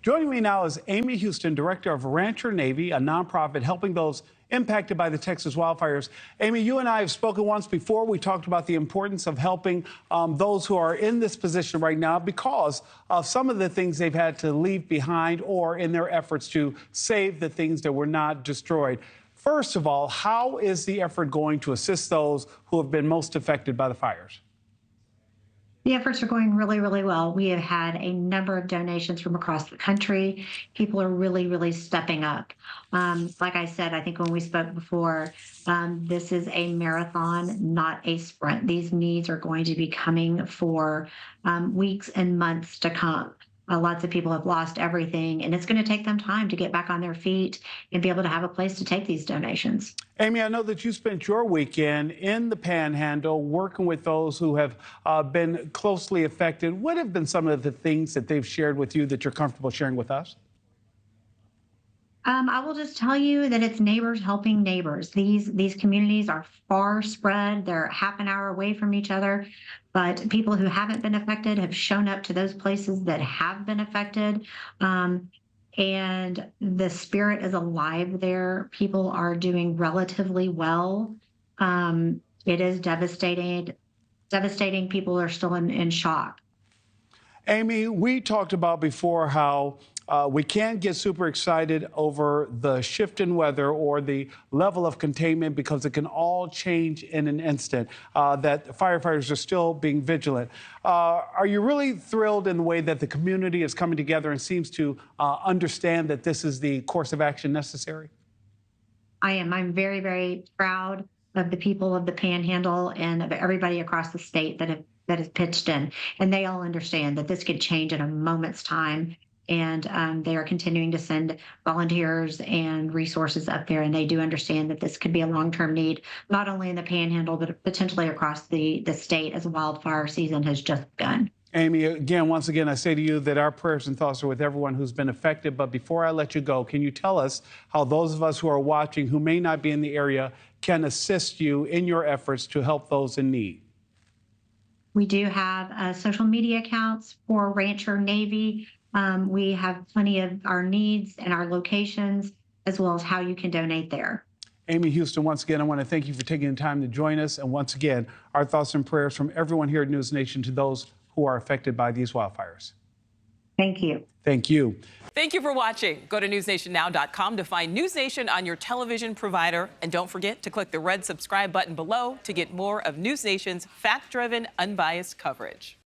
Joining me now is Amy Houston, director of Rancher Navy, a nonprofit helping those impacted by the Texas wildfires. Amy, you and I have spoken once before. We talked about the importance of helping those who are in this position right now because of some of the things they've had to leave behind or in their efforts to save the things that were not destroyed. First of all, how is the effort going to assist those who have been most affected by the fires? The efforts are going really, really well. We have had a number of donations from across the country. People are really stepping up. Like I said, I think when we spoke before, this is a marathon, not a sprint. These needs are going to be coming for weeks and months to come. Lots of people have lost everything, and it's going to take them time to get back on their feet and be able to have a place to take these donations. Amy, I know that you spent your weekend in the Panhandle working with those who have been closely affected. What have been some of the things that they've shared with you that you're comfortable sharing with us? I will just tell you that it's neighbors helping neighbors. These communities are far spread. They're half an hour away from each other, but people who haven't been affected have shown up to those places that have been affected. And the spirit is alive there. People are doing relatively well. It is devastating. People are still in shock. Amy, we talked about before how we can't get super excited over the shift in weather or the level of containment because it can all change in an instant, that firefighters are still being vigilant. Are you really thrilled in the way that the community is coming together and seems to understand that this is the course of action necessary? I am. I'm very proud of the people of the Panhandle and of everybody across the state that has pitched in. And they all understand that this could change in a moment's time. And they are continuing to send volunteers and resources up there. And they do understand that this could be a long-term need, not only in the Panhandle, but potentially across the state as wildfire season has just begun. Amy, again, once again, I say to you that our prayers and thoughts are with everyone who's been affected. But before I let you go, can you tell us how those of us who are watching who may not be in the area can assist you in your efforts to help those in need? We do have social media accounts for Rancher Navy. We have plenty of our needs and our locations, as well as how you can donate there. Amy Houston, once again, I want to thank you for taking the time to join us. And once again, our thoughts and prayers from everyone here at News Nation to those who are affected by these wildfires. Thank you. Thank you. Thank you for watching. Go to newsnationnow.com to find News Nation on your television provider. And don't forget to click the red subscribe button below to get more of News Nation's fact-driven, unbiased coverage.